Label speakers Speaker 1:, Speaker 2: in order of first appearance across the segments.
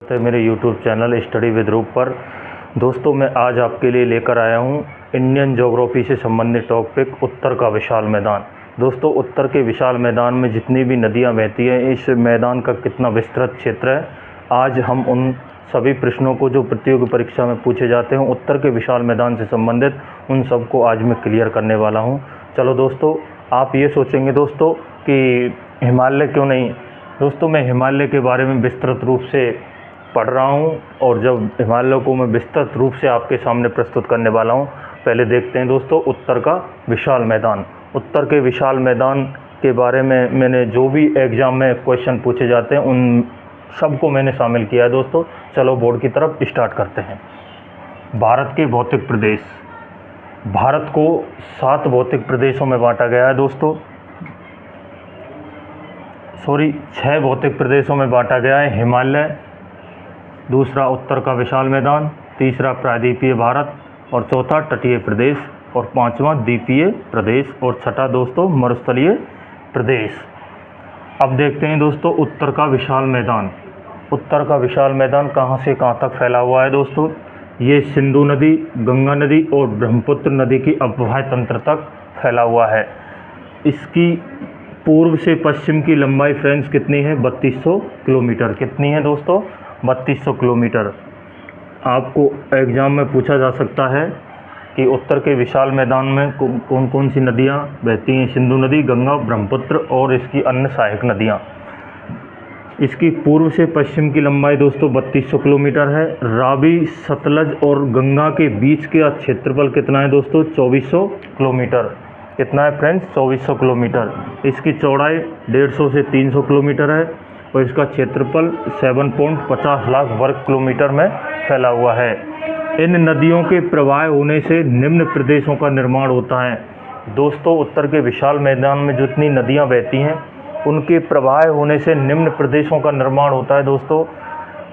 Speaker 1: तो मेरे YouTube channel study with रूप पर दोस्तों मैं आज आपके लिए लेकर आया हूँ इंडियन ज्योग्राफी से संबंधित टॉपिक उत्तर का विशाल मैदान। दोस्तों उत्तर के विशाल मैदान में जितनी भी नदियाँ बहती हैं, इस मैदान का कितना विस्तृत क्षेत्र है, आज हम उन सभी प्रश्नों को जो प्रतियोगी परीक्षा में पूछे जाते हैं उत्तर के विशाल मैदान से संबंधित, उन सब को आज मैं क्लियर करने वाला हूँ। चलो दोस्तों, आप ये सोचेंगे दोस्तों कि हिमालय क्यों नहीं। दोस्तों मैं हिमालय के बारे में विस्तृत रूप से पढ़ रहा हूँ और जब हिमालय को मैं विस्तृत रूप से आपके सामने प्रस्तुत करने वाला हूँ, पहले देखते हैं दोस्तों उत्तर का विशाल मैदान। उत्तर के विशाल मैदान के बारे में मैंने जो भी एग्ज़ाम में क्वेश्चन पूछे जाते हैं उन सबको मैंने शामिल किया है दोस्तों। चलो बोर्ड की तरफ स्टार्ट करते हैं। भारत के भौतिक प्रदेश, भारत को 7 भौतिक प्रदेशों में बांटा गया है दोस्तों। 6 भौतिक प्रदेशों में बांटा गया है। हिमालय, दूसरा उत्तर का विशाल मैदान, तीसरा प्रायद्वीपीय भारत और चौथा तटीय प्रदेश और पांचवा द्वीपीय प्रदेश और छठा दोस्तों मरुस्थलीय प्रदेश। अब देखते हैं दोस्तों उत्तर का विशाल मैदान। उत्तर का विशाल मैदान कहां से कहां तक फैला हुआ है दोस्तों। ये सिंधु नदी, गंगा नदी और ब्रह्मपुत्र नदी की अववाहि तंत्र तक फैला हुआ है। इसकी पूर्व से पश्चिम की लंबाई फ्रेंड्स कितनी है? 3200 किलोमीटर। कितनी है दोस्तों? 3200 किलोमीटर। आपको एग्ज़ाम में पूछा जा सकता है कि उत्तर के विशाल मैदान में कौन कौन सी नदियाँ बहती हैं। सिंधु नदी, गंगा, ब्रह्मपुत्र और इसकी अन्य सहायक नदियाँ। इसकी पूर्व से पश्चिम की लंबाई दोस्तों 3200 किलोमीटर है। रावी, सतलज और गंगा के बीच का क्षेत्रफल कितना है दोस्तों? 2400 किलोमीटर। कितना है फ्रेंड्स? 2400 किलोमीटर। इसकी चौड़ाई 150 से 300 किलोमीटर है और इसका क्षेत्रफल 7.50 लाख वर्ग किलोमीटर में फैला हुआ है। इन नदियों के प्रवाह होने से निम्न प्रदेशों का निर्माण होता है। दोस्तों उत्तर के विशाल मैदान में जितनी नदियां बहती हैं उनके प्रवाह होने से निम्न प्रदेशों का निर्माण होता है। दोस्तों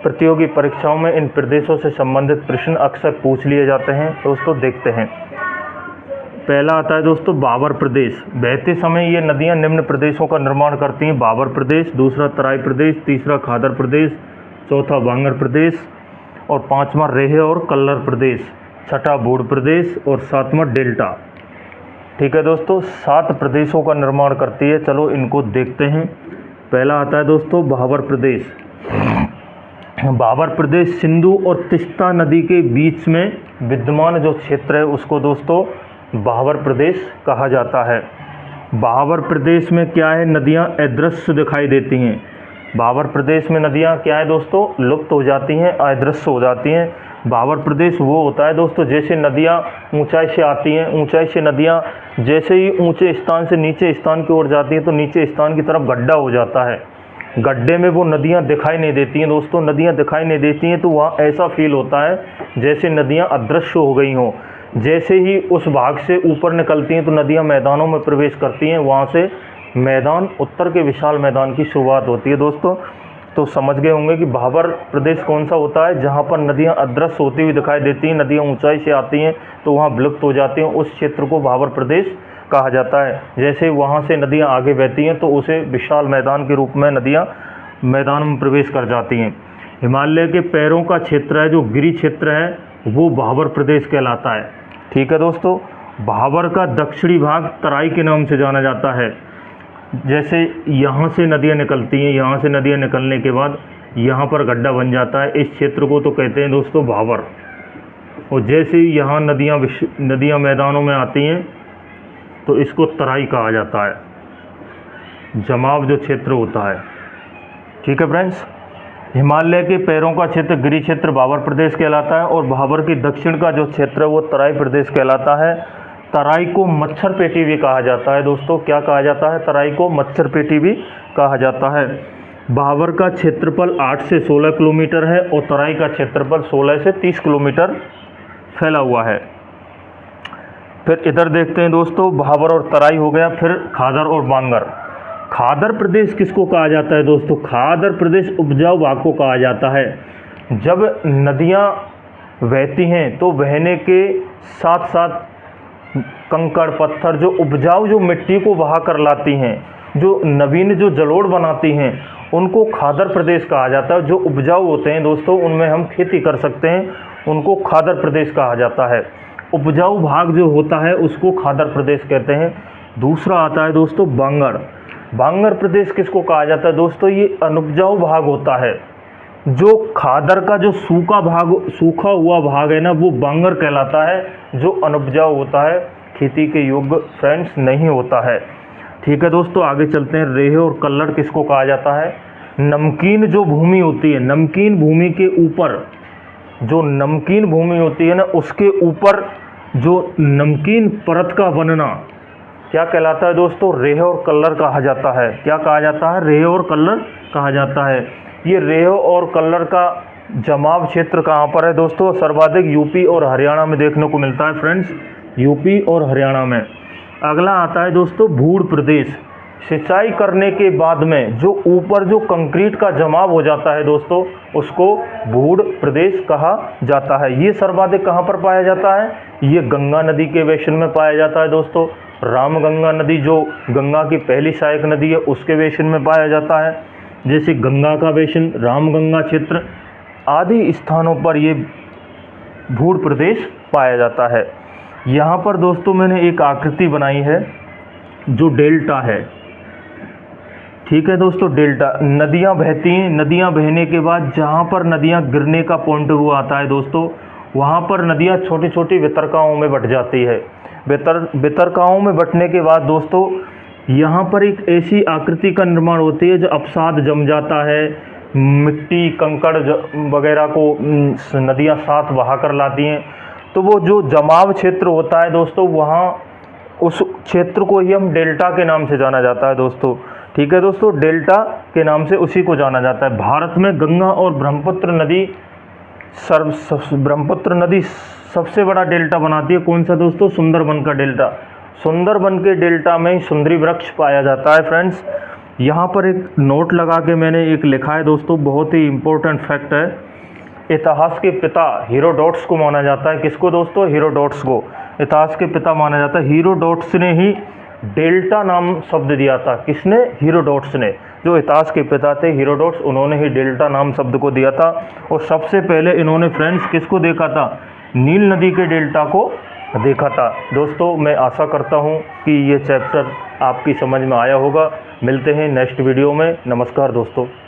Speaker 1: प्रतियोगी परीक्षाओं में इन प्रदेशों से संबंधित प्रश्न अक्सर पूछ लिए जाते हैं। दोस्तों देखते हैं, पहला आता है दोस्तों बाबर प्रदेश। बहते समय ये नदियां निम्न प्रदेशों का निर्माण करती हैं। बाबर प्रदेश, दूसरा तराई प्रदेश, तीसरा खादर प्रदेश, चौथा बांगर प्रदेश और पांचवा रेह और कल्लर प्रदेश, छठा बूढ़ प्रदेश और सातवां डेल्टा। ठीक है दोस्तों, 7 प्रदेशों का निर्माण करती है। चलो इनको देखते हैं। पहला आता है दोस्तों बाबर प्रदेश। बाबर प्रदेश सिंधु और तिस्ता नदी के बीच में विद्यमान जो क्षेत्र है उसको दोस्तों बाबर प्रदेश कहा जाता है। बाबर प्रदेश में क्या है? नदियां अदृश्य दिखाई देती हैं। बाबर प्रदेश में नदियां क्या है दोस्तों? लुप्त हो जाती हैं, अदृश्य हो जाती हैं। बाबर प्रदेश वो होता है दोस्तों जैसे नदियां ऊंचाई से आती हैं, ऊंचाई से नदियां जैसे ही ऊंचे स्थान से नीचे स्थान की ओर जाती हैं तो नीचे स्थान की तरफ गड्ढा हो जाता है। गड्ढे में वो नदियां दिखाई नहीं देती हैं दोस्तों। नदियां दिखाई नहीं देती हैं तो वहाँ ऐसा फील होता है जैसे नदियां अदृश्य हो गई हों। जैसे ही उस भाग से ऊपर निकलती हैं तो नदियां मैदानों में प्रवेश करती हैं। वहाँ से मैदान, उत्तर के विशाल मैदान की शुरुआत होती है दोस्तों। तो समझ गए होंगे कि बाबर प्रदेश कौन सा होता है? जहाँ पर नदियां अदृश्य होती हुई दिखाई देती हैं, नदियां ऊंचाई से आती हैं तो वहाँ विलुप्त हो जाती हैं। उस क्षेत्र को बाबर प्रदेश कहा जाता है। जैसे वहाँ से नदियाँ आगे बहती हैं तो उसे विशाल मैदान के रूप में नदियाँ मैदान में प्रवेश कर जाती हैं। हिमालय के पैरों का क्षेत्र है, जो गिरी क्षेत्र है, वो बाबर प्रदेश कहलाता है। ठीक है दोस्तों, बाबर का दक्षिणी भाग तराई के नाम से जाना जाता है। जैसे यहाँ से नदियाँ निकलती हैं, यहाँ से नदियाँ निकलने के बाद यहाँ पर गड्ढा बन जाता है। इस क्षेत्र को तो कहते हैं दोस्तों बाबर। और जैसे ही यहाँ नदियाँ मैदानों में आती हैं तो इसको तराई कहा जाता है, जमाव जो क्षेत्र होता है। ठीक है फ्रेंड्स, हिमालय के पैरों का क्षेत्र गिरी क्षेत्र बाबर प्रदेश कहलाता है और बाबर के दक्षिण का जो क्षेत्र है वो तराई प्रदेश कहलाता है। तराई को मच्छर पेटी भी कहा जाता है दोस्तों। क्या कहा जाता है? तराई को मच्छर पेटी भी कहा जाता है। बाबर का क्षेत्रफल 8 से 16 किलोमीटर है और तराई का क्षेत्रफल 16 से 30 किलोमीटर फैला हुआ है। फिर इधर देखते हैं दोस्तों, बाबर और तराई हो गया। फिर खादर और बांगर। खादर प्रदेश किसको कहा जाता है दोस्तों? खादर प्रदेश उपजाऊ भाग को कहा जाता है। जब नदियाँ बहती हैं तो बहने के साथ साथ कंकड़ पत्थर जो उपजाऊ जो मिट्टी को बहा कर लाती हैं जो नवीन जो जलोढ़ बनाती हैं उनको खादर प्रदेश कहा जाता है। जो उपजाऊ होते हैं दोस्तों, उनमें हम खेती कर सकते हैं, उनको खादर प्रदेश कहा जाता है। उपजाऊ भाग जो होता है उसको खादर प्रदेश कहते हैं। दूसरा आता है दोस्तों बांगर। बांगर प्रदेश किसको कहा जाता है दोस्तों? ये अनुपजाऊ भाग होता है। जो खादर का जो सूखा हुआ भाग है ना, वो बांगर कहलाता है, जो अनुपजाऊ होता है, खेती के योग्य फ्रेंड्स नहीं होता है। ठीक है दोस्तों, आगे चलते हैं। रेह और कल्लड़ किसको कहा जाता है? नमकीन जो भूमि होती है, नमकीन भूमि के ऊपर, जो नमकीन भूमि होती है ना, उसके ऊपर जो नमकीन परत का बनना क्या कहलाता है दोस्तों? रेह और कल्लड़ कहा जाता है। क्या कहा जाता है? रेह और कल्लड़ कहा जाता है। ये रेह और कल्लड़ का जमाव क्षेत्र कहाँ पर है दोस्तों? सर्वाधिक यूपी और हरियाणा में देखने को मिलता है फ्रेंड्स, यूपी और हरियाणा में। अगला आता है दोस्तों भूड़ प्रदेश। सिंचाई करने के बाद में जो ऊपर जो कंक्रीट का जमाव हो जाता है दोस्तों, उसको भूड़ प्रदेश कहा जाता है। ये सर्वाधिक कहाँ पर पाया जाता है? ये गंगा नदी के बेसिन में पाया जाता है दोस्तों। रामगंगा नदी जो गंगा की पहली सहायक नदी है, उसके बेसिन में पाया जाता है। जैसे गंगा का बेसिन, रामगंगा क्षेत्र आदि स्थानों पर ये भूड़ प्रदेश पाया जाता है। यहाँ पर दोस्तों मैंने एक आकृति बनाई है जो डेल्टा है। ठीक है दोस्तों, डेल्टा नदियाँ बहती हैं, नदियाँ बहने के बाद जहाँ पर नदियाँ गिरने का पॉइंट वो आता है दोस्तों, वहाँ पर नदियाँ छोटी छोटी वितरकाओं में बट जाती है। वितरकाओं में बटने के बाद दोस्तों यहाँ पर एक ऐसी आकृति का निर्माण होती है जो अवसाद जम जाता है, मिट्टी कंकड़ वगैरह को नदियाँ साथ बहा कर लाती हैं। तो वो जो जमाव क्षेत्र होता है दोस्तों, वहाँ उस क्षेत्र को ही हम डेल्टा के नाम से जाना जाता है दोस्तों। ठीक है दोस्तों, डेल्टा के नाम से उसी को जाना जाता है। भारत में गंगा और ब्रह्मपुत्र नदी सबसे बड़ा डेल्टा बनाती है। कौन सा दोस्तों? सुंदरबन का डेल्टा। सुंदरबन के डेल्टा में सुंदरी वृक्ष पाया जाता है फ्रेंड्स। यहाँ पर एक नोट लगा के मैंने एक लिखा है दोस्तों, बहुत ही इम्पोर्टेंट फैक्ट है। इतिहास के पिता हेरोडोटस को माना जाता है। किसको दोस्तों? हेरोडोटस को इतिहास के पिता माना जाता है। हेरोडोटस ने ही डेल्टा नाम शब्द दिया था। किसने? हेरोडोटस ने। जो इतिहास के पिता थे हेरोडोटस, उन्होंने ही डेल्टा नाम शब्द को दिया था। और सबसे पहले इन्होंने फ्रेंड्स किसको देखा था? नील नदी के डेल्टा को देखा था। दोस्तों मैं आशा करता हूँ कि ये चैप्टर आपकी समझ में आया होगा। मिलते हैं नेक्स्ट वीडियो में। नमस्कार दोस्तों।